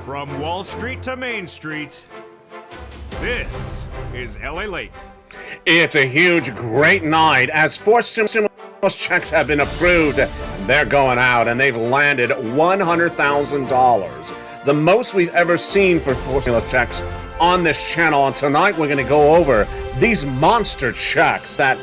From Wall Street to Main Street, this is LALATE. It's a huge, great night as four stimulus checks have been approved. They're going out and they've landed $100,000. The most we've ever seen for four stimulus checks on this channel. And tonight we're going to go over these monster checks that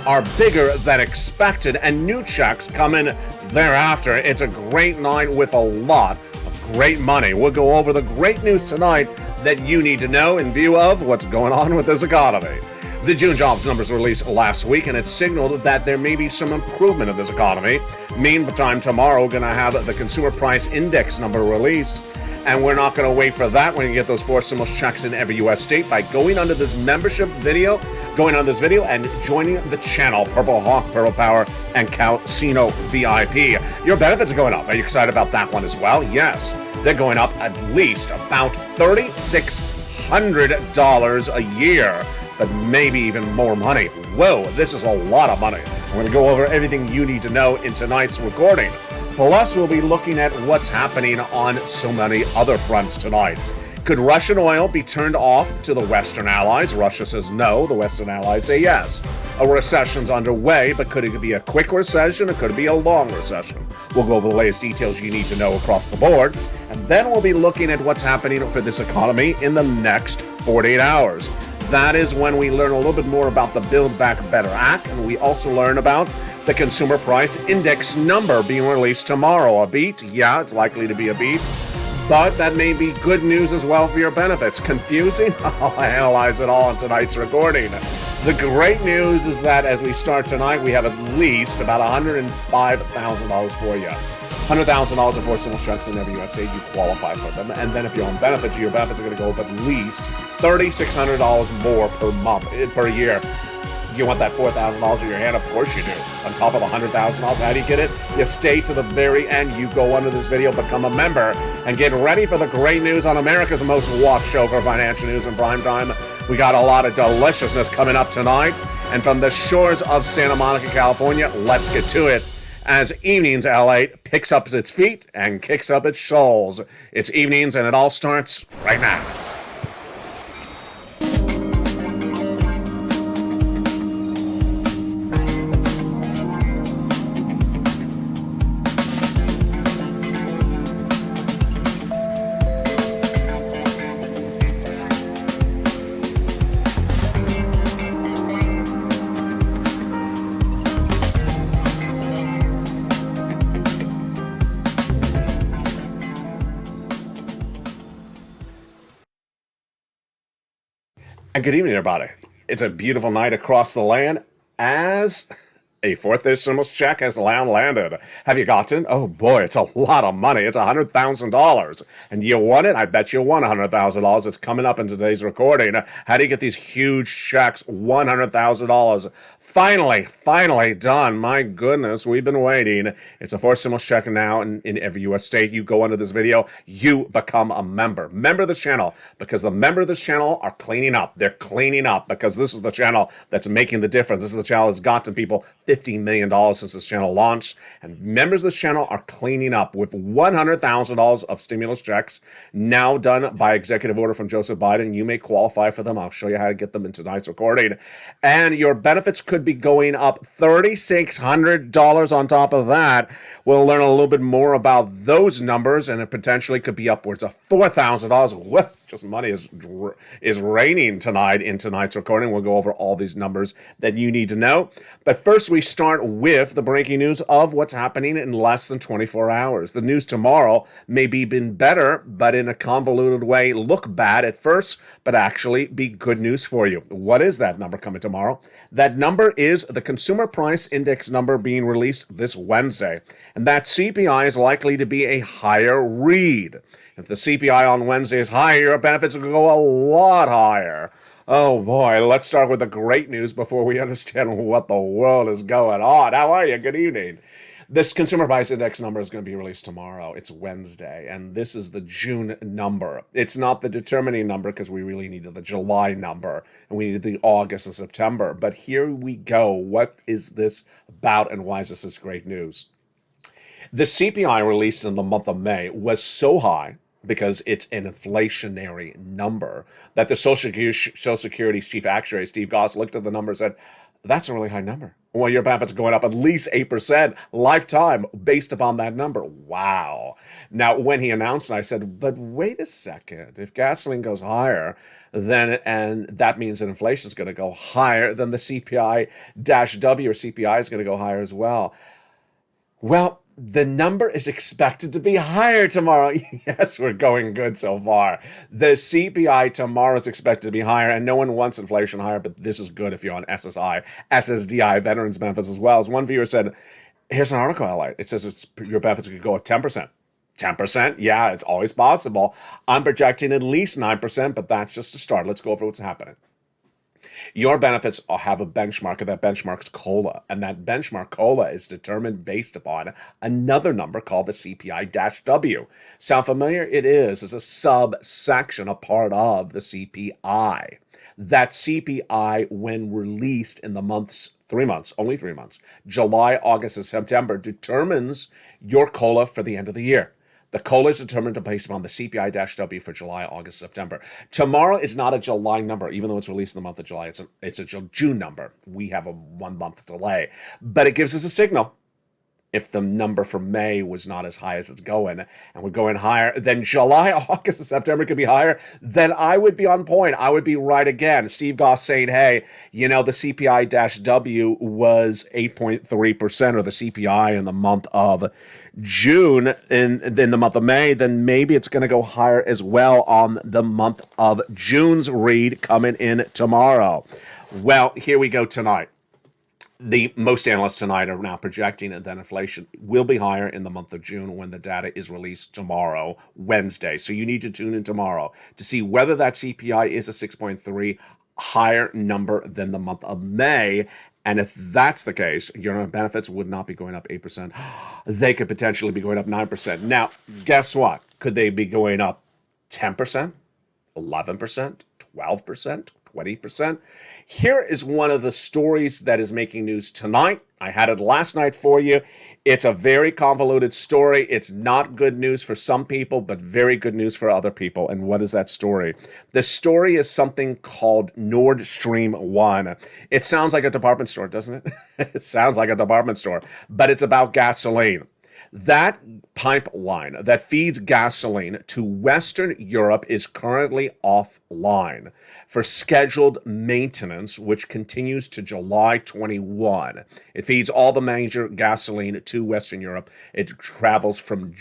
are bigger than expected and new checks coming thereafter. It's a great night with a lot of great money. We'll go over the great news tonight that you need to know in view of what's going on with this economy. The June jobs numbers released last week, and it signaled that there may be some improvement of this economy. Meantime, tomorrow, we're going to have the consumer price index number released, and we're not going to wait for that. We're going to get those four stimulus checks in every U.S. state by going under this membership video, and joining the channel, Purple Hawk, Purple Power, and Casino VIP. Your benefits are going up. Are you excited about that one as well? Yes, they're going up at least about $3,600 a year. But maybe even more money. Whoa, this is a lot of money. I'm going to go over everything you need to know in tonight's recording. Plus, we'll be looking at what's happening on so many other fronts tonight. Could Russian oil be turned off to the Western allies? Russia says no. The Western allies say yes. A recession's underway, but could it be a quick recession or could it be a long recession? We'll go over the latest details you need to know across the board. And then we'll be looking at what's happening for this economy in the next 48 hours. That is when we learn a little bit more about the Build Back Better Act, and we also learn about the Consumer Price Index number being released tomorrow. A beat? Yeah, it's likely to be a beat, but that may be good news as well for your benefits. Confusing? I'll analyze it all in tonight's recording. The great news is that as we start tonight, we have at least about $105,000 for you. $100,000 of four stimulus checks in every U.S. state, you qualify for them. And then if you're on benefits, your benefits are going to go up at least $3,600 more per month, per year. You want that $4,000 in your hand? Of course you do. On top of the $100,000, how do you get it? You stay to the very end. You go under this video, become a member, and get ready for the great news on America's most watched show for financial news in prime time. We got a lot of deliciousness coming up tonight. And from the shores of Santa Monica, California, let's get to it. As Evenings LALATE picks up its feet and kicks up its shoals. It's Evenings, and it all starts right now. And good evening, everybody. It's a beautiful night across the land as a fourth stimulus check has landed. Have you gotten? Oh boy, it's a lot of money. It's $100,000. And you won it? I bet you won $100,000. It's coming up in today's recording. How do you get these huge checks? $100,000. Finally done. My goodness, we've been waiting. It's a fourth stimulus check now in every U.S. state. You go under this video, you become a member. Member of this channel, because the member of this channel are cleaning up. They're cleaning up because this is the channel that's making the difference. This is the channel that's gotten people $15 million since this channel launched. And members of this channel are cleaning up with $100,000 of stimulus checks now done by executive order from Joseph Biden. You may qualify for them. I'll show you how to get them in tonight's recording. And your benefits could be going up $3,600 on top of that. We'll learn a little bit more about those numbers, and it potentially could be upwards of $4,000. What? Just money is raining tonight in tonight's recording. We'll go over all these numbers that you need to know. But first, we start with the breaking news of what's happening in less than 24 hours. The news tomorrow may be been better, but in a convoluted way, look bad at first, but actually be good news for you. What is that number coming tomorrow? That number is the Consumer Price Index number being released this Wednesday. And that CPI is likely to be a higher read. If the CPI on Wednesday is higher, your benefits will go a lot higher. Oh boy, let's start with the great news before we understand what the world is going on. How are you? Good evening. This Consumer Price Index number is going to be released tomorrow. It's Wednesday, and this is the June number. It's not the determining number because we really needed the July number, and we needed the August and September. But here we go. What is this about, and why is this great news? The CPI released in the month of May was so high because it's an inflationary number that the Social Security's chief actuary, Steve Goss, looked at the number and said, that's a really high number. Well, your benefits are going up at least 8% lifetime based upon that number. Wow. Now, when he announced it, I said, but wait a second. If gasoline goes higher, then, and that means that inflation is going to go higher, then the CPI-W or CPI is going to go higher as well. Well, the number is expected to be higher tomorrow. Yes, we're going good so far. The CPI tomorrow is expected to be higher, and no one wants inflation higher, but this is good if you're on SSI, SSDI, veterans benefits as well. As one viewer said, here's an article I like. It says your benefits could go up 10%. 10%? Yeah, it's always possible. I'm projecting at least 9%, but that's just a start. Let's go over what's happening. Your benefits have a benchmark, and that benchmark's COLA. And that benchmark COLA is determined based upon another number called the CPI-W. Sound familiar? It is. It's a subsection, a part of the CPI. That CPI, when released in the months, 3 months, only 3 months, July, August, and September, determines your COLA for the end of the year. The COLA is determined based upon the CPI-W for July, August, September. Tomorrow is not a July number, even though it's released in the month of July. It's a June number. We have a 1 month delay. But it gives us a signal. If the number for May was not as high as it's going, and we're going higher, then July, August, and September could be higher, then I would be on point. I would be right again. Steve Goss saying, hey, you know, the CPI-W was 8.3%, or the CPI in the month of June, in the month of May, then maybe it's going to go higher as well on the month of June's read coming in tomorrow. Well, here we go tonight. Most analysts tonight are now projecting that inflation will be higher in the month of June when the data is released tomorrow, Wednesday. So you need to tune in tomorrow to see whether that CPI is a 6.3 higher number than the month of May. And if that's the case, your benefits would not be going up 8%. They could potentially be going up 9%. Now, guess what? Could they be going up 10%, 11%, 12%? 20%. Here is one of the stories that is making news tonight. I had it last night for you. It's a very convoluted story. It's not good news for some people, but very good news for other people. And what is that story? The story is something called Nord Stream 1. It sounds like a department store, doesn't it? It sounds like a department store, but it's about gasoline. That pipeline that feeds gasoline to Western Europe is currently offline for scheduled maintenance, which continues to July 21. It feeds all the major gasoline to Western Europe. It travels from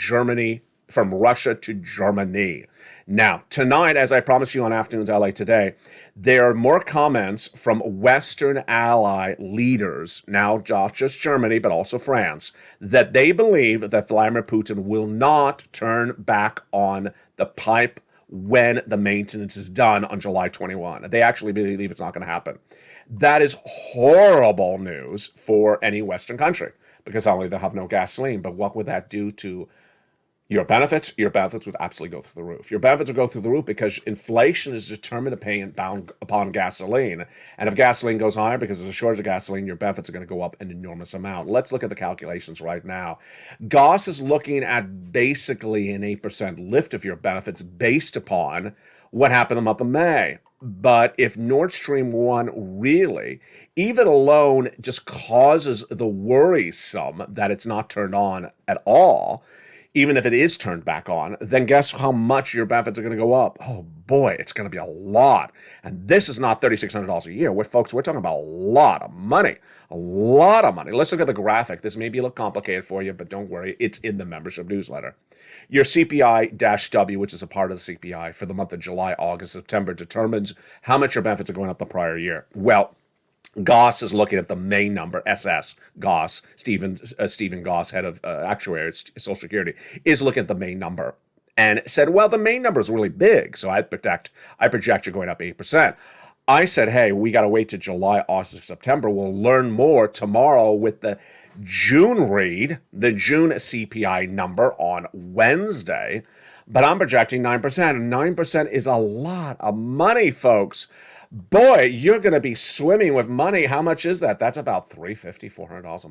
Russia to Germany. Now, tonight, as I promised you on Afternoons LA Today, there are more comments from Western ally leaders, now not just Germany, but also France, that they believe that Vladimir Putin will not turn back on the pipe when the maintenance is done on July 21. They actually believe it's not going to happen. That is horrible news for any Western country, because not only they'll have no gasoline, but what would that do to your benefits? Your benefits would absolutely go through the roof. Your benefits would go through the roof because inflation is determined upon gasoline. And if gasoline goes higher because there's a shortage of gasoline, your benefits are going to go up an enormous amount. Let's look at the calculations right now. Goss is looking at basically an 8% lift of your benefits based upon what happened in the month of May. But if Nord Stream 1 really, even alone, just causes the worrisome that it's not turned on at all, even if it is turned back on, then guess how much your benefits are going to go up? Oh boy, it's going to be a lot. And this is not $3,600 a year. We're talking about a lot of money. A lot of money. Let's look at the graphic. This may be a little complicated for you, but don't worry. It's in the membership newsletter. Your CPI-W, which is a part of the CPI for the month of July, August, September, determines how much your benefits are going up the prior year. Well, Goss is looking at the main number, Goss, Stephen Goss, head of actuary at Social Security, is looking at the main number and said, well, the main number is really big, so I project you're going up 8%. I said, hey, we got to wait to July, August, September. We'll learn more tomorrow with the June read, the June CPI number on Wednesday, but I'm projecting 9%, and 9% is a lot of money, folks. Boy, you're going to be swimming with money. How much is that? That's about $350, $400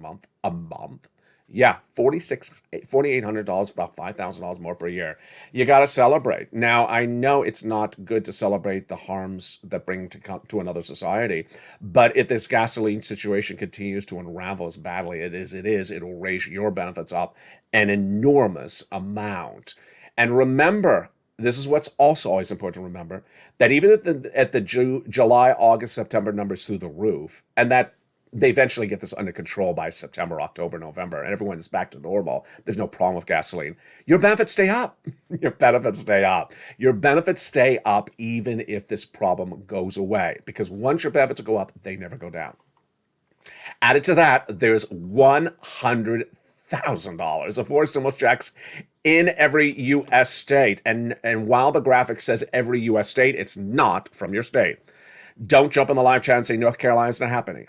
a month. Yeah, $4,800, about $5,000 more per year. You got to celebrate. Now, I know it's not good to celebrate the harms that bring to another society, but if this gasoline situation continues to unravel as badly as it is, it'll raise your benefits up an enormous amount. And remember, this is what's also always important to remember, that even at the July, August, September numbers through the roof, and that they eventually get this under control by September, October, November, and everyone is back to normal. There's no problem with gasoline. Your benefits stay up. Your benefits stay up. Your benefits stay up even if this problem goes away, because once your benefits go up, they never go down. Added to that, there's $100,000 of forced stimulus checks in every U.S. state. And while the graphic says every U.S. state, it's not from your state. Don't jump in the live chat and say North Carolina's not happening.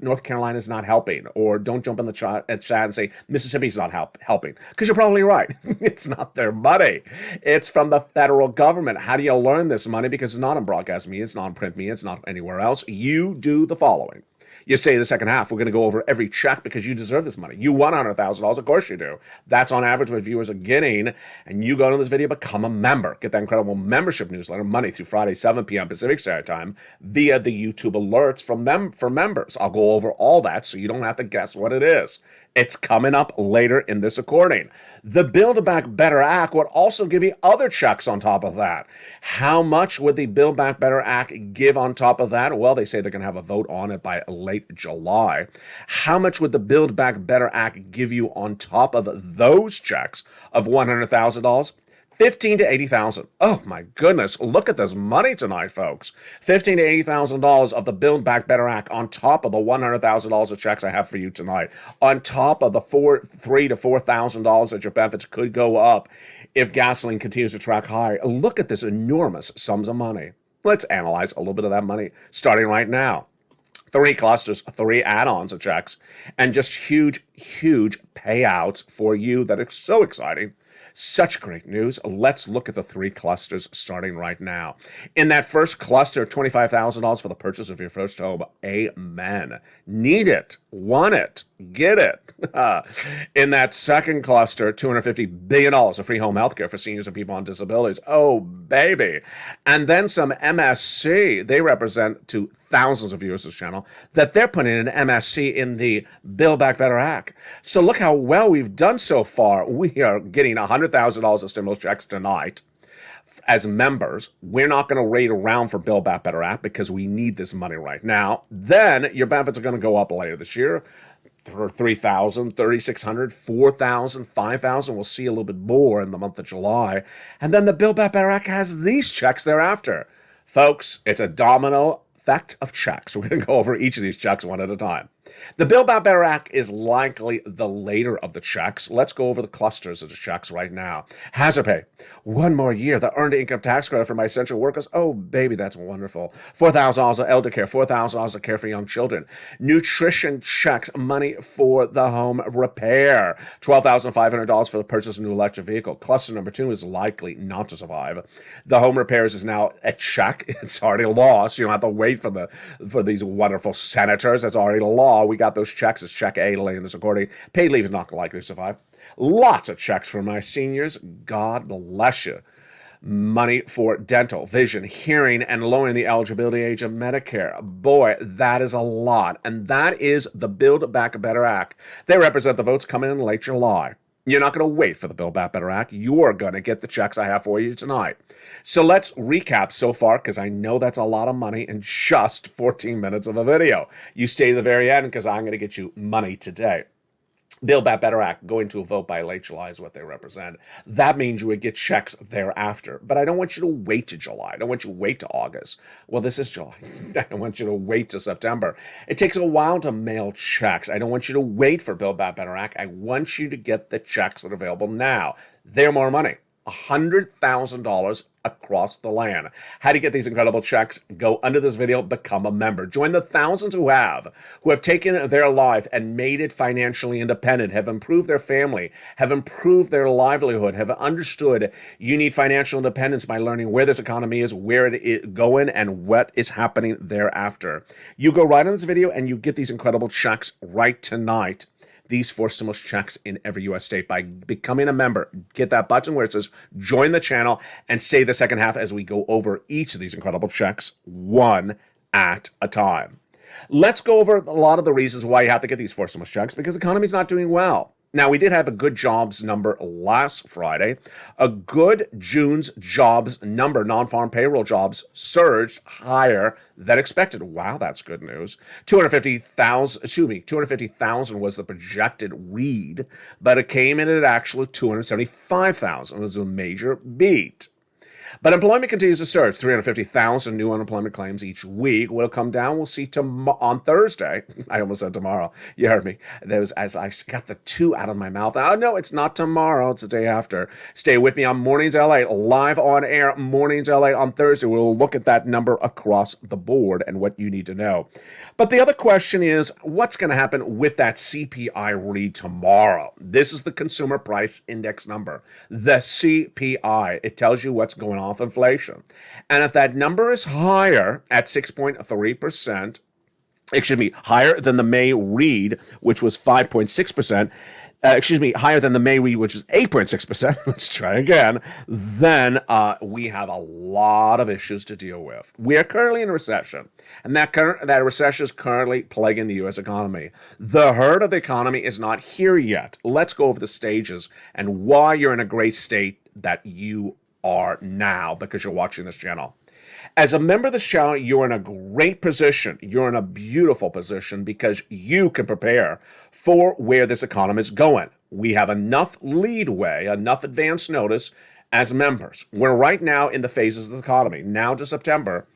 North Carolina's not helping. Or don't jump in the chat and say Mississippi's not helping. Because you're probably right. It's not their money. It's from the federal government. How do you learn this money? Because it's not on broadcast media. It's not on print media. It's not anywhere else. You do the following. You say the second half, we're going to go over every check because you deserve this money. You won $100,000. Of course you do. That's on average what viewers are getting. And you go to this video, become a member. Get that incredible membership newsletter Monday through Friday, 7 p.m. Pacific Standard Time via the YouTube alerts for members. I'll go over all that so you don't have to guess what it is. It's coming up later in this recording. The Build Back Better Act would also give you other checks on top of that. How much would the Build Back Better Act give on top of that? Well, they say they're going to have a vote on it by late July. How much would the Build Back Better Act give you on top of those checks of $100,000? 15 to 80,000. Oh my goodness, look at this money tonight, folks. 15 to 80,000 dollars of the Build Back Better Act on top of the $100,000 of checks I have for you tonight. On top of the $3,000 to $4,000 that your benefits could go up if gasoline continues to track higher. Look at this enormous sums of money. Let's analyze a little bit of that money starting right now. 3 clusters, 3 add-ons of checks, and just huge, huge payouts for you that are so exciting. Such great news. Let's look at the 3 clusters starting right now. In that first cluster, $25,000 for the purchase of your first home. Amen. Need it, want it, get it. In that second cluster, $250 billion of free home health care for seniors and people on disabilities. Oh, baby. And then some MSC. They represent to thousands of viewers of this channel that they're putting an MSC in the Build Back Better Act. So look how well we've done so far. We are getting $100,000 of stimulus checks tonight as members. We're not going to wait around for Build Back Better Act because we need this money right now. Then your benefits are going to go up later this year. For $3,000, $3,600, $4,000, $5,000. We'll see a little bit more in the month of July. And then the Build Back Better Act has these checks thereafter. Folks, it's a domino effect of checks. We're going to go over each of these checks one at a time. The Build Back Better Act is likely the later of the checks. Let's go over the clusters of the checks right now. Hazard pay. 1 more year. The earned income tax credit for my essential workers. Oh, baby, that's wonderful. $4,000 of elder care. $4,000 of care for young children. Nutrition checks. Money for the home repair. $12,500 for the purchase of a new electric vehicle. Cluster number 2 is likely not to survive. The home repairs is now a check. It's already law, so you don't have to wait for these wonderful senators. That's already law. We got those checks. It's check A late in this recording. Paid leave is not likely to survive. Lots of checks for my seniors. God bless you. Money for dental, vision, hearing, and lowering the eligibility age of Medicare. Boy, that is a lot. And that is the Build Back Better Act. They represent the votes coming in late July. You're not going to wait for the Build Back Better Act. You're going to get the checks I have for you tonight. So let's recap so far, because I know that's a lot of money in just 14 minutes of a video. You stay to the very end, because I'm going to get you money today. Build Back Better Act going to a vote by late July is what they represent. That means you would get checks thereafter. But I don't want you to wait to July. I don't want you to wait to August. Well, this is July. I don't want you to wait to September. It takes a while to mail checks. I don't want you to wait for Build Back Better Act. I want you to get the checks that are available now. They're more money. $100,000 across the land. How do you get these incredible checks? Go under this video, become a member. Join the thousands who have taken their life and made it financially independent, have improved their family, have improved their livelihood, have understood you need financial independence by learning where this economy is, where it is going, and what is happening thereafter. You go right on this video and you get these incredible checks right tonight. these four stimulus checks in every U.S. state by becoming a member. Get that button where it says join the channel and stay the second half as we go over each of these incredible checks one at a time. Let's go over a lot of the reasons why you have to get these four stimulus checks, because the economy's not doing well. Now, we did have a good jobs number last Friday. A good June's jobs number, non-farm payroll jobs, surged higher than expected. Wow, that's good news. 250,000 was the projected read, but it came in at actually 275,000. It was a major beat. But employment continues to surge. 350,000 new unemployment claims each week. Will it come down? We'll see on Thursday. I almost said tomorrow. You heard me. As I got the two out of my mouth. Oh, no, it's not tomorrow. It's the day after. Stay with me on Mornings LA, live on air, Mornings LA on Thursday. We'll look at that number across the board and what you need to know. But the other question is, what's going to happen with that CPI read tomorrow? This is the Consumer Price Index number, the CPI. It tells you what's going on with inflation. And if that number is higher at 6.3%, it should be higher than the May read, which was 5.6%, higher than the May read, which is 8.6%. Let's try again. Then we have a lot of issues to deal with. We are currently in a recession, and that recession is currently plaguing the U.S. economy. The hurt of the economy is not here yet. Let's go over the stages and why you're in a great state that you are now because you're watching this channel. As a member of this channel, you're in a great position. You're in a beautiful position because you can prepare for where this economy is going. We have enough leadway, enough advance notice as members. We're right now in the phases of the economy. Now to September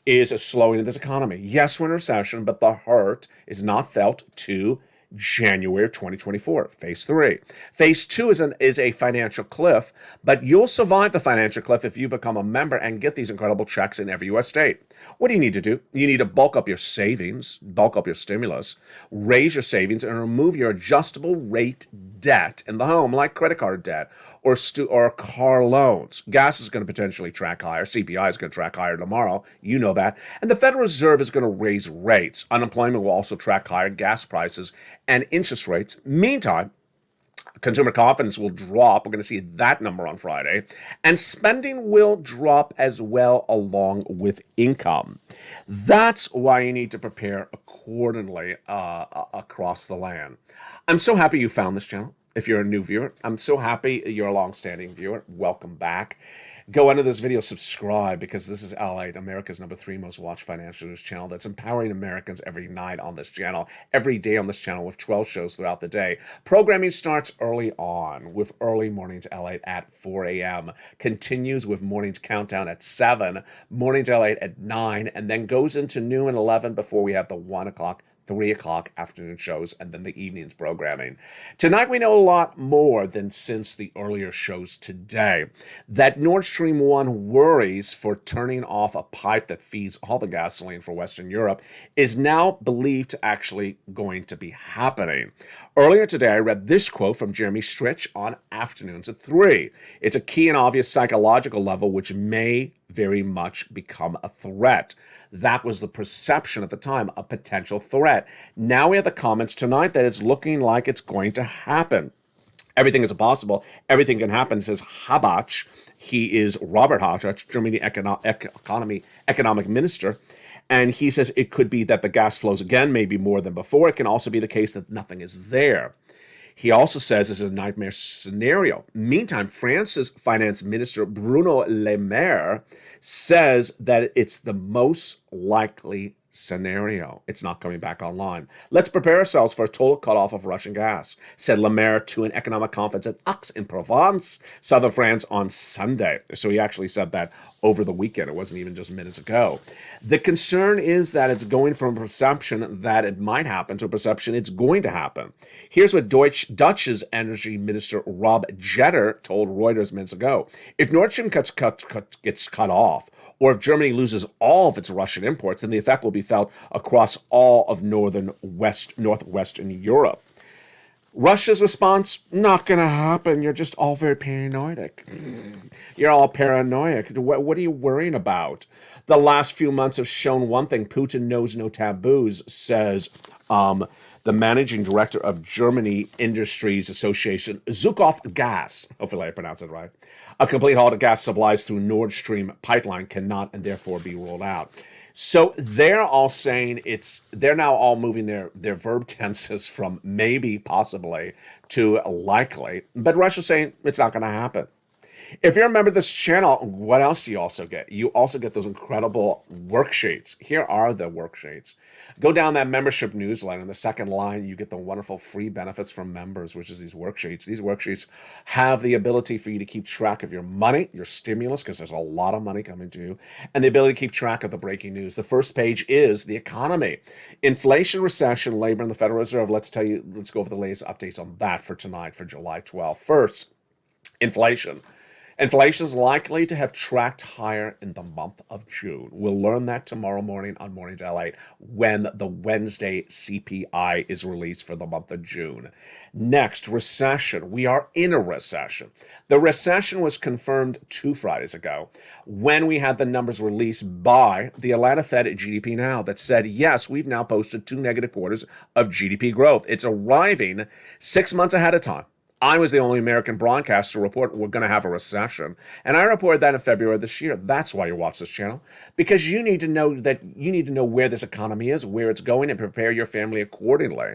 is a slowing of this economy. Yes, we're in a recession, but the hurt is not felt to January 2024, phase 3. Phase 2 is a financial cliff, but you'll survive the financial cliff if you become a member and get these incredible checks in every U.S. state. What do you need to do? You need to bulk up your savings, bulk up your stimulus, raise your savings, and remove your adjustable rate debt in the home, like credit card debt or car loans. Gas is going to potentially track higher. CPI is going to track higher tomorrow. You know that. And the Federal Reserve is going to raise rates. Unemployment will also track higher gas prices and interest rates. Meantime, consumer confidence will drop. We're going to see that number on Friday. And spending will drop as well along with income. That's why you need to prepare accordingly across the land. I'm so happy you found this channel. If you're a new viewer, I'm so happy you're a long-standing viewer. Welcome back. Go under this video, subscribe, because this is LALATE, America's #3 most watched financial news channel that's empowering Americans every night on this channel, every day on this channel with 12 shows throughout the day. Programming starts early on with early mornings LALATE at 4 a.m., continues with mornings countdown at 7, mornings LALATE at 9, and then goes into noon and 11 before we have the 1 o'clock 3 o'clock afternoon shows, and then the evening's programming. Tonight we know a lot more than since the earlier shows today. That Nord Stream 1 worries for turning off a pipe that feeds all the gasoline for Western Europe is now believed to actually going to be happening. Earlier today, I read this quote from Jeremy Stritch on Afternoons at 3. It's a key and obvious psychological level which may very much become a threat. That was the perception at the time, a potential threat. Now we have the comments tonight that it's looking like it's going to happen. Everything is possible. Everything can happen, says Habach. He is Robert Habach, Germany economic minister. And he says it could be that the gas flows again, maybe more than before. It can also be the case that nothing is there. He also says it's a nightmare scenario. Meantime, France's finance minister, Bruno Le Maire, says that it's the most likely scenario. It's not coming back online. Let's prepare ourselves for a total cutoff of Russian gas, said Le Maire to an economic conference at Aix-en-Provence, southern France, on Sunday. So he actually said that over the weekend. It wasn't even just minutes ago. The concern is that it's going from a perception that it might happen to a perception it's going to happen. Here's what Dutch's energy minister Rob Jetter told Reuters minutes ago. If Nord Stream gets cut off, or if Germany loses all of its Russian imports, then the effect will be felt across all of northwestern Europe. Russia's response, not going to happen. You're just all very paranoid. You're all paranoid. What are you worrying about? The last few months have shown one thing. Putin knows no taboos, says the managing director of Germany Industries Association, Zukauf Gas, hopefully I pronounced it right, a complete halt of gas supplies through Nord Stream pipeline cannot and therefore be ruled out. So they're all saying they're now all moving their verb tenses from maybe, possibly, to likely. But Russia's saying it's not going to happen. If you're a member of this channel, what else do you also get? You also get those incredible worksheets. Here are the worksheets. Go down that membership newsletter. In the second line, you get the wonderful free benefits from members, which is these worksheets. These worksheets have the ability for you to keep track of your money, your stimulus, because there's a lot of money coming to you, and the ability to keep track of the breaking news. The first page is the economy. Inflation, recession, labor, and the Federal Reserve. Let's go over the latest updates on that for tonight, for July 12th. First, inflation. Inflation is likely to have tracked higher in the month of June. We'll learn that tomorrow morning on Mornings LA when the Wednesday CPI is released for the month of June. Next, recession. We are in a recession. The recession was confirmed 2 Fridays ago when we had the numbers released by the Atlanta Fed at GDP Now that said, yes, we've now posted 2 negative quarters of GDP growth. It's arriving 6 months ahead of time. I was the only American broadcaster to report we're going to have a recession. And I reported that in February of this year. That's why you watch this channel. Because you need to know where this economy is, where it's going, and prepare your family accordingly.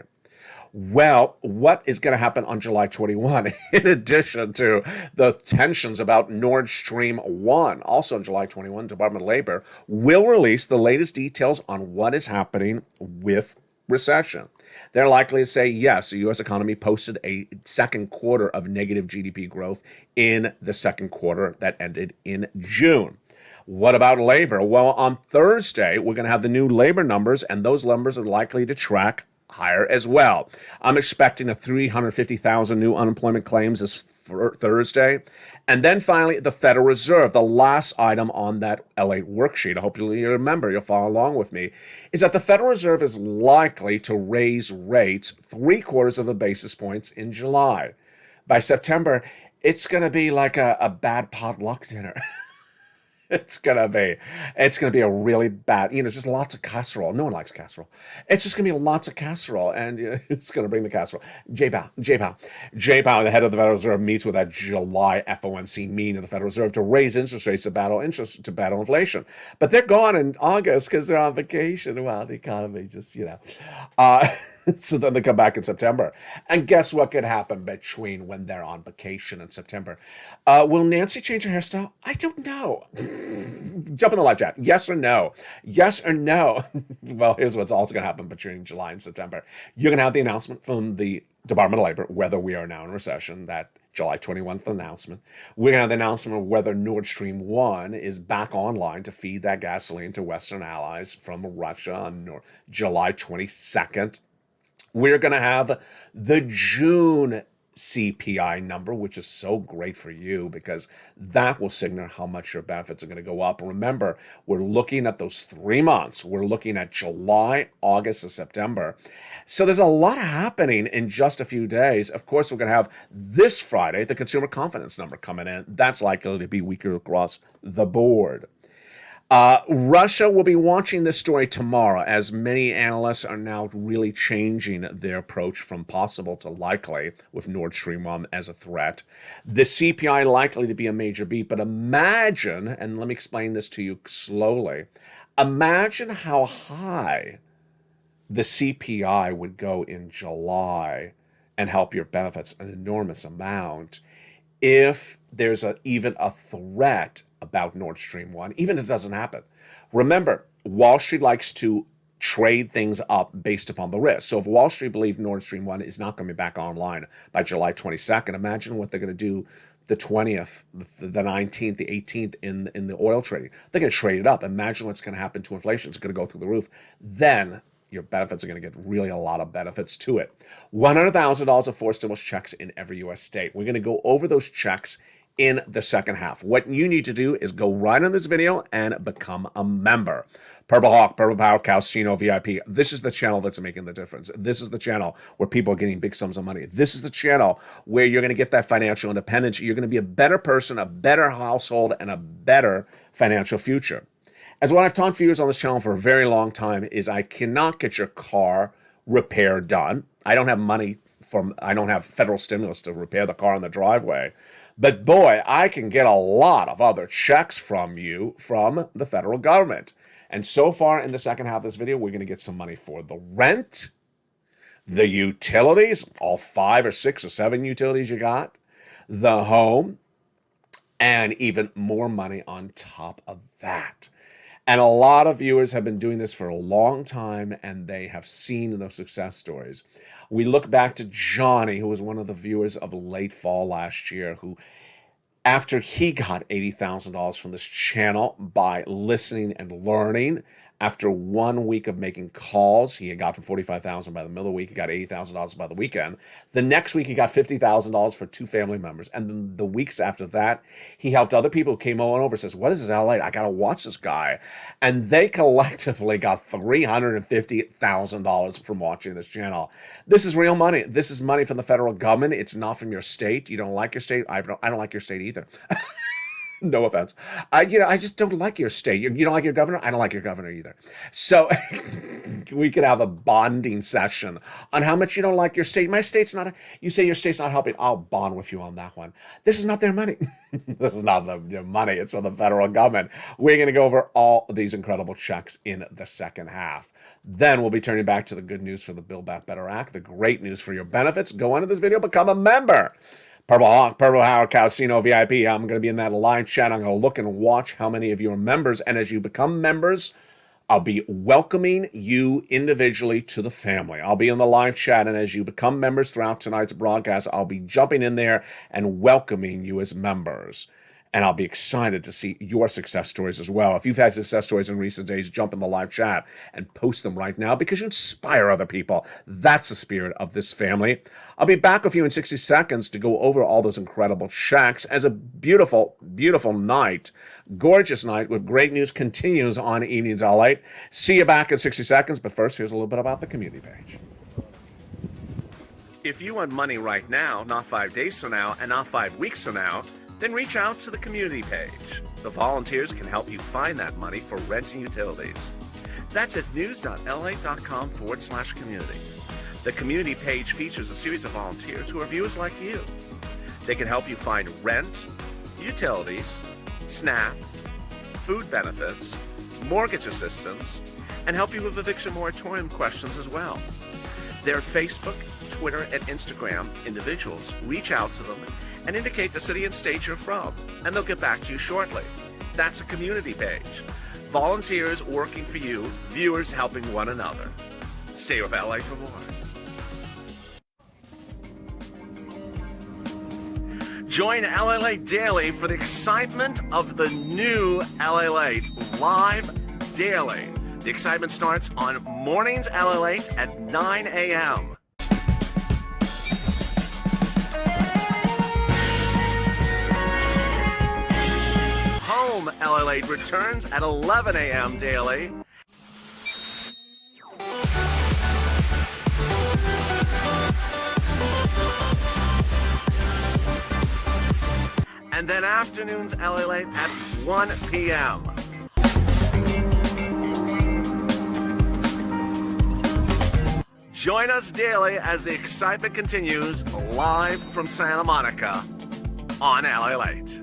Well, what is going to happen on July 21, in addition to the tensions about Nord Stream 1? Also on July 21, Department of Labor will release the latest details on what is happening with recession. They're likely to say, yes, the U.S. economy posted a second quarter of negative GDP growth in the second quarter that ended in June. What about labor? Well, on Thursday, we're going to have the new labor numbers, and those numbers are likely to track higher as well. I'm expecting 350,000 new unemployment claims this Thursday. And then finally, the Federal Reserve, the last item on that LA worksheet, I hope you remember, you'll follow along with me, is that the Federal Reserve is likely to raise rates 3/4 of a basis points in July. By September, it's going to be like a bad potluck dinner. It's gonna be a really bad, just lots of casserole. No one likes casserole. It's just gonna be lots of casserole, and it's gonna bring the casserole. Jay Powell, the head of the Federal Reserve, meets with that July FOMC meeting of the Federal Reserve to raise interest rates to battle inflation. But they're gone in August because they're on vacation. Well, the economy just, so then they come back in September. And guess what could happen between when they're on vacation in September? Will Nancy change her hairstyle? I don't know. Jump in the live chat. Yes or no? Yes or no? Well, here's what's also going to happen between July and September. You're going to have the announcement from the Department of Labor whether we are now in recession, that July 21st announcement. We're going to have the announcement of whether Nord Stream 1 is back online to feed that gasoline to Western allies from Russia on July 22nd. We're going to have the June CPI number, which is so great for you because that will signal how much your benefits are going to go up. Remember, we're looking at those 3 months. We're looking at July, August, and September. So there's a lot happening in just a few days. Of course, we're going to have this Friday the consumer confidence number coming in. That's likely to be weaker across the board. Russia will be watching this story tomorrow, as many analysts are now really changing their approach from possible to likely with Nord Stream 1 as a threat. The CPI likely to be a major beat, but imagine, and let me explain this to you slowly, imagine how high the CPI would go in July and help your benefits an enormous amount if there's even a threat about Nord Stream 1, even if it doesn't happen. Remember, Wall Street likes to trade things up based upon the risk. So if Wall Street believes Nord Stream 1 is not going to be back online by July 22nd, imagine what they're going to do the 20th, the 19th, the 18th in the oil trading. They're going to trade it up. Imagine what's going to happen to inflation. It's going to go through the roof. Then your benefits are going to get really a lot of benefits to it. $100,000 of forced stimulus checks in every U.S. state. We're going to go over those checks in the second half. What you need to do is go right on this video and become a member. Purple Hawk, Purple Power, Calcino VIP. This is the channel that's making the difference. This is the channel where people are getting big sums of money. This is the channel where you're going to get that financial independence. You're going to be a better person, a better household, and a better financial future. As what I've taught viewers on this channel for a very long time is I cannot get your car repair done. I don't have federal stimulus to repair the car in the driveway. But boy, I can get a lot of other checks from you from the federal government. And so far in the second half of this video, we're going to get some money for the rent, the utilities, all 5 or 6 or 7 utilities you got, the home, and even more money on top of that. And a lot of viewers have been doing this for a long time, and they have seen those success stories. We look back to Johnny, who was one of the viewers of late fall last year, who, after he got $80,000 from this channel by listening and learning, after 1 week of making calls, he had gotten $45,000 by the middle of the week. He got $80,000 by the weekend. The next week, he got $50,000 for 2 family members. And then the weeks after that, he helped other people who came on over and says, what is this LA? I got to watch this guy. And they collectively got $350,000 from watching this channel. This is real money. This is money from the federal government. It's not from your state. You don't like your state. I don't like your state either. No offense. I just don't like your state. You don't like your governor? I don't like your governor either. So we could have a bonding session on how much you don't like your state. My state's not, you say your state's not helping. I'll bond with you on that one. This is not their money. This is not their money. It's from the federal government. We're going to go over all these incredible checks in the second half. Then we'll be turning back to the good news for the Build Back Better Act, the great news for your benefits. Go on to this video, become a member. Purple Hawk, Purple Howard, Casino VIP. I'm going to be in that live chat. I'm going to look and watch how many of you are members. And as you become members, I'll be welcoming you individually to the family. I'll be in the live chat. And as you become members throughout tonight's broadcast, I'll be jumping in there and welcoming you as members. And I'll be excited to see your success stories as well. If you've had success stories in recent days, jump in the live chat and post them right now because you inspire other people. That's the spirit of this family. I'll be back with you in 60 seconds to go over all those incredible checks as a beautiful, beautiful night, gorgeous night with great news continues on Evenings LALATE. See you back in 60 seconds, but first, here's a little bit about the community page. If you want money right now, not 5 days from now, and not 5 weeks from now, then reach out to the community page. The volunteers can help you find that money for rent and utilities. That's at news.la.com/community. The community page features a series of volunteers who are viewers like you. They can help you find rent, utilities, SNAP, food benefits, mortgage assistance, and help you with eviction moratorium questions as well. Their Facebook, Twitter, and Instagram individuals reach out to them and indicate the city and state you're from, and they'll get back to you shortly. That's a community page. Volunteers working for you, viewers helping one another. Stay with LA for more. Join LALATE Daily for the excitement of the new LALATE live daily. The excitement starts on mornings LALATE at 9 a.m. Home LALATE returns at 11 a.m. daily. And then afternoons LALATE at 1 p.m. Join us daily as the excitement continues live from Santa Monica on LALATE.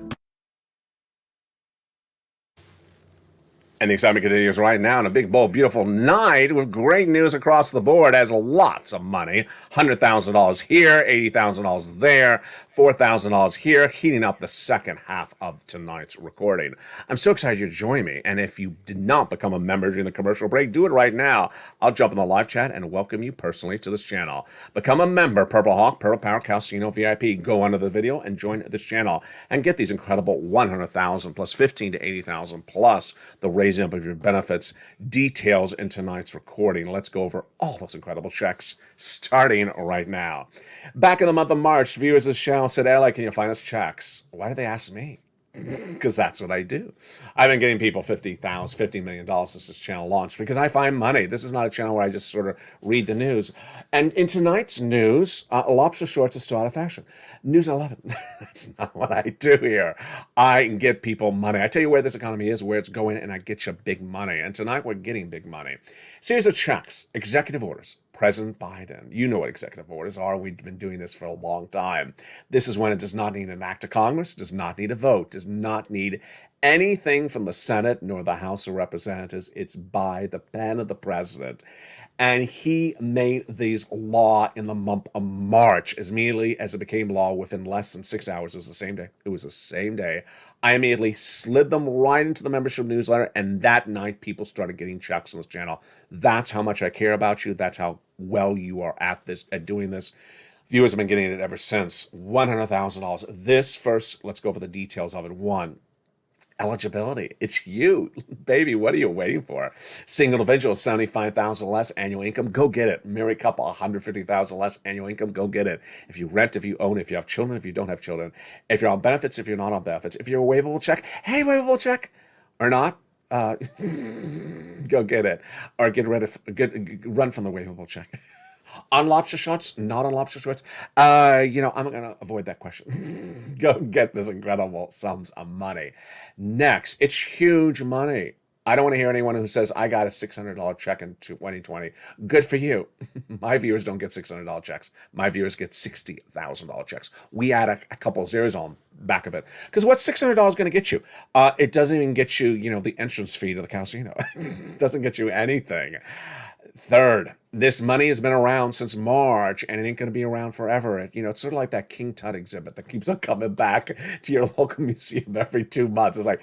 And the excitement continues right now on a big, bold, beautiful night with great news across the board as lots of money. $100,000 here, $80,000 there, $4,000 here, heating up the second half of tonight's recording. I'm so excited you joined me. And if you did not become a member during the commercial break, do it right now. I'll jump in the live chat and welcome you personally to this channel. Become a member, Purple Hawk, Purple Power, Casino VIP. Go under the video and join this channel and get these incredible $100,000 plus $15,000 to $80,000 plus the raising up of your benefits details in tonight's recording. Let's go over all those incredible checks starting right now. Back in the month of March, viewers of this channel said, LA, can you find us checks? Why did they ask me? Because that's what I do. I've been getting people $50 million since this channel launched because I find money. This is not a channel where I just sort of read the news. And in tonight's news, lobster shorts are still out of fashion. News 11. That's not what I do here. I get people money. I tell you where this economy is, where it's going, and I get you big money. And tonight we're getting big money. Series of checks, executive orders, President Biden, you know what executive orders are. We've been doing this for a long time. This is when it does not need an act of Congress, does not need a vote, does not need anything from the Senate nor the House of Representatives. It's by the pen of the president. And he made these law in the month of March. As immediately as it became law, within less than 6 hours, it was the same day. It was the same day. I immediately slid them right into the membership newsletter, and that night people started getting checks on this channel. That's how much I care about you. That's how well you are at this, at doing this. Viewers have been getting it ever since. $100,000. This first, let's go over the details of it. One, eligibility. It's you, baby. What are you waiting for? Single individual, 75,000 less annual income. Go get it. Married couple, 150,000 less annual income. Go get it. If you rent, if you own, if you have children, if you don't have children, if you're on benefits, if you're not on benefits, if you're a waivable check, hey, waivable check or not, go get it. Or run from the waivable check. On lobster shots, not on lobster shorts. I'm going to avoid that question. Go get this incredible sums of money. Next, it's huge money. I don't want to hear anyone who says, I got a $600 check in 2020. Good for you. My viewers don't get $600 checks. My viewers get $60,000 checks. We add a couple of zeros on back of it. Because what's $600 going to get you? It doesn't even get you, the entrance fee to the casino. It doesn't get you anything. Third, this money has been around since March, and it ain't going to be around forever. It's sort of like that King Tut exhibit that keeps on coming back to your local museum every 2 months. It's like,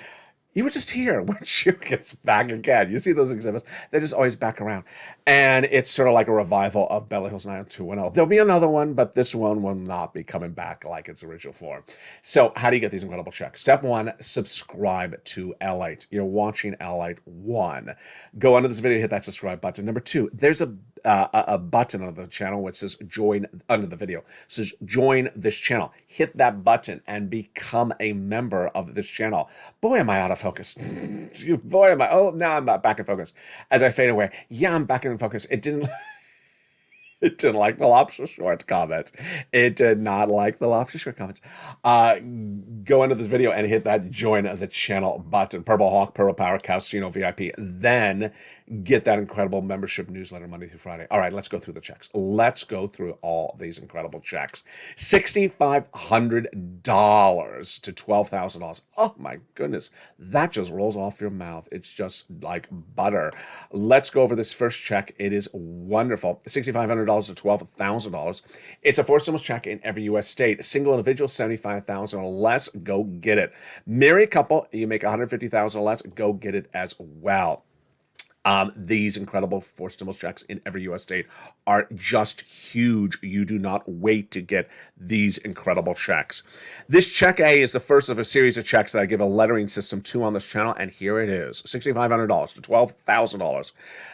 you were just here. When's you gets back again? You see those exhibits? They're just always back around. And it's sort of like a revival of Beverly Hills 90210. There'll be another one, but this one will not be coming back like its original form. So how do you get these incredible checks? Step one, subscribe to LALATE. You're watching LALATE 1. Go under this video, hit that subscribe button. Number 2, there's a button on the channel which says join under the video. It says join this channel. Hit that button and become a member of this channel. Boy, am I out of focus. Boy, am I. Oh, now I'm not back in focus. As I fade away. Yeah, I'm back in focus. It didn't like the lobster short comments. It did not like the lobster short comments. Go into this video and hit that join the channel button. Purple Hawk, Purple Power, Casino VIP. Then get that incredible membership newsletter Monday through Friday. All right, let's go through the checks. Let's go through all these incredible checks. $6,500 to $12,000. Oh my goodness. That just rolls off your mouth. It's just like butter. Let's go over this first check. It is wonderful. $6,500 to $12,000. It's a four stimulus check in every U.S. state. Single individual, $75,000 or less. Go get it. Married couple, you make $150,000 or less. Go get it as well. These incredible four stimulus checks in every U.S. state are just huge. You do not wait to get these incredible checks. This check A is the first of a series of checks that I give a lettering system to on this channel, and here it is. $6,500 to $12,000.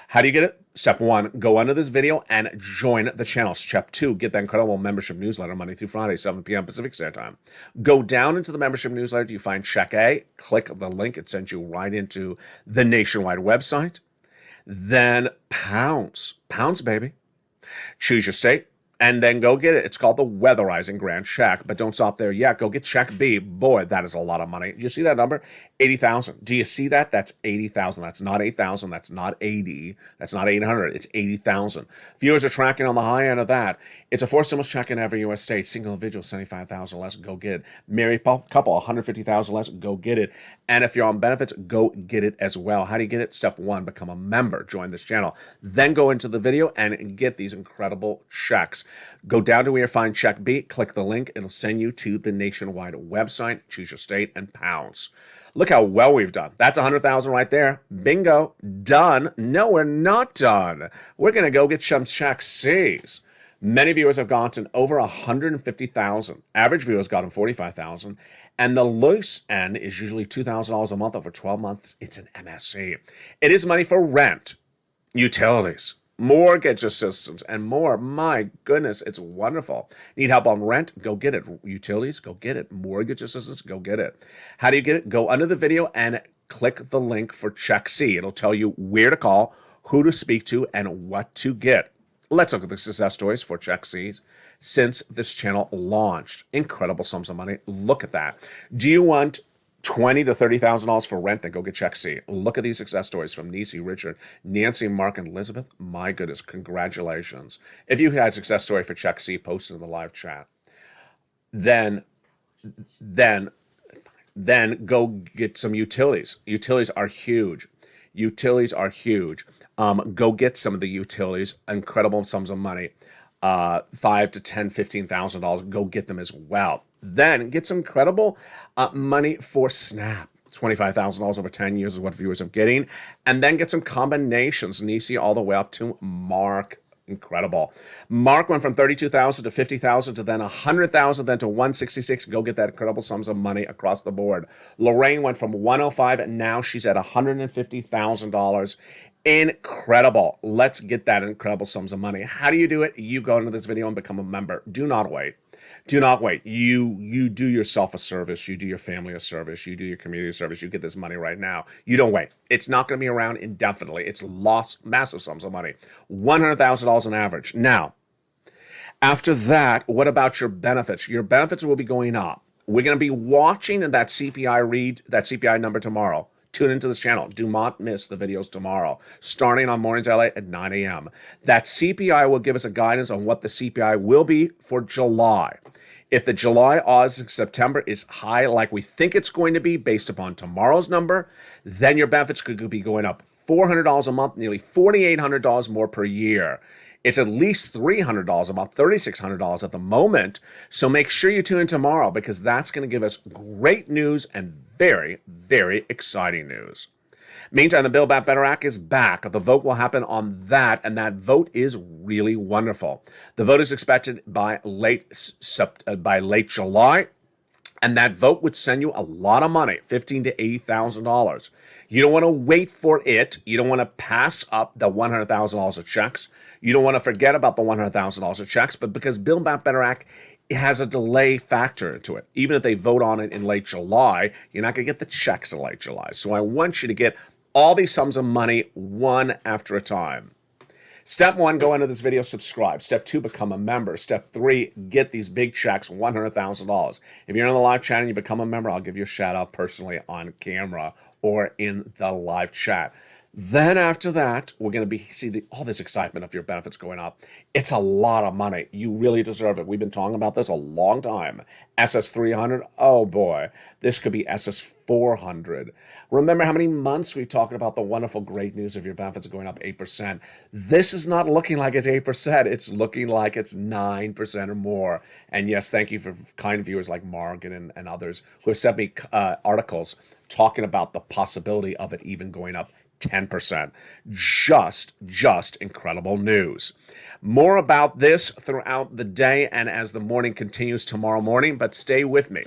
How do you get it? Step 1, go under this video and join the channel. Step 2, get that incredible membership newsletter Monday through Friday, 7 p.m. Pacific Standard Time. Go down into the membership newsletter. You find check A. Click the link. It sends you right into the nationwide website. Then pounce, baby. Choose your state, and then go get it. It's called the Weatherizing Grand Check, but don't stop there yet. Go get check B. Boy, that is a lot of money. You see that number? 80,000. Do you see that? That's 80,000. That's not 8,000. That's not 80. That's not 800. It's 80,000. Viewers are tracking on the high end of that. It's a four stimulus check in every U.S. state. Single individual, 75,000 less. Go get it. Married couple, 150,000 less. Go get it. And if you're on benefits, go get it as well. How do you get it? Step 1, become a member. Join this channel. Then go into the video and get these incredible checks. Go down to where you find check B. Click the link. It'll send you to the nationwide website. Choose your state and pounce. Look how well we've done. That's 100,000 right there. Bingo. Done. No, we're not done. We're going to go get some check C's. Many viewers have gotten over 150,000. Average viewers gotten 45,000. And the loose end is usually $2,000 a month over 12 months. It's an MSC. It is money for rent, utilities, mortgage assistance, and more. My goodness, it's wonderful. Need help on rent? Go get it. Utilities? Go get it. Mortgage assistance? Go get it. How do you get it? Go under the video and click the link for Check C. It'll tell you where to call, who to speak to, and what to get. Let's look at the success stories for Check C's since this channel launched. Incredible sums of money. Look at that. Do you want $20,000 to $30,000 for rent, then go get check C. Look at these success stories from Nisi, Richard, Nancy, Mark, and Elizabeth. My goodness, congratulations. If you had a success story for check C, post it in the live chat. Then go get some utilities. Utilities are huge. Utilities are huge. Go get some of the utilities, incredible sums of money, $5,000 to $10,000, $15,000. Go get them as well. Then get some incredible money for Snap. $25,000 over 10 years is what viewers are getting. And then get some combinations, Nisi all the way up to Mark. Incredible. Mark went from 32,000 to 50,000 to then 100,000, then to 166. Go get that incredible sums of money across the board. Lorraine went from 105 and now she's at $150,000. Incredible. Let's get that incredible sums of money. How do you do it? You go into this video and become a member. Do not wait. Do not wait. You do yourself a service. You do your family a service. You do your community a service. You get this money right now. You don't wait. It's not going to be around indefinitely. It's lost massive sums of money. $100,000 on average. Now, after that, what about your benefits? Your benefits will be going up. We're going to be watching that CPI number tomorrow. Tune into this channel. Do not miss the videos tomorrow, starting on Mornings LA at 9 a.m. That CPI will give us a guidance on what the CPI will be for July. If the July, August, September is high like we think it's going to be based upon tomorrow's number, then your benefits could be going up $400 a month, nearly $4,800 more per year. It's at least $300 a month, $3,600 at the moment. So make sure you tune in tomorrow because that's going to give us great news and very, very exciting news. Meantime, the Build Back Better Act is back. The vote will happen on that, and that vote is really wonderful. The vote is expected by late July, and that vote would send you a lot of money, $15,000 to $80,000. You don't want to wait for it. You don't want to pass up the $100,000 of checks. You don't want to forget about the $100,000 of checks, but because Build Back Better Act, it has a delay factor to it. Even if they vote on it in late July, you're not going to get the checks in late July. So I want you to get all these sums of money one after a time. Step 1, go into this video, subscribe. Step 2, become a member. Step 3, get these big checks, $100,000. If you're in the live chat and you become a member, I'll give you a shout out personally on camera or in the live chat. Then after that, we're going to see all this excitement of your benefits going up. It's a lot of money. You really deserve it. We've been talking about this a long time. SS300, oh boy, this could be SS400. Remember how many months we've talked about the wonderful, great news of your benefits going up 8%. This is not looking like it's 8%. It's looking like it's 9% or more. And yes, thank you for kind viewers like Morgan and others who have sent me articles talking about the possibility of it even going up 10%. Just incredible news. More about this throughout the day and as the morning continues tomorrow morning, but stay with me.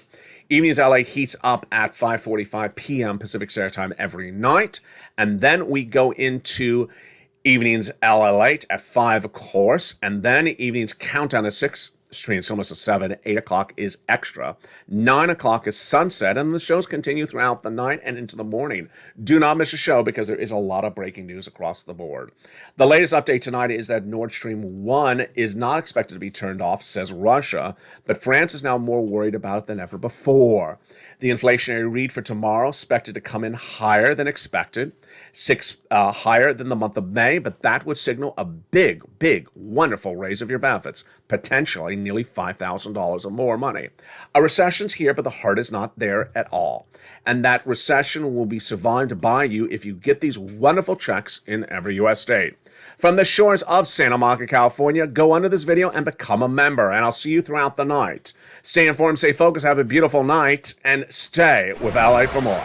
Evenings LA heats up at 5:45 p.m. Pacific Standard Time every night, and then we go into Evenings LALATE at 5, of course, and then Evenings Countdown at 6. Streams almost at 7, 8 o'clock is extra, 9 o'clock is sunset, and the shows continue throughout the night and into the morning. Do not miss a show because there is a lot of breaking news across the board. The latest update tonight is that Nord Stream 1 is not expected to be turned off, says Russia, but France is now more worried about it than ever before. The inflationary read for tomorrow expected to come in higher than expected, 6 higher than the month of May, but that would signal a big, wonderful raise of your benefits, potentially nearly $5,000 or more money. A recession's here, but the heart is not there at all. And that recession will be survived by you if you get these wonderful checks in every U.S. state. From the shores of Santa Monica, California, go under this video and become a member, and I'll see you throughout the night. Stay informed, stay focused, have a beautiful night, and stay with LA for more.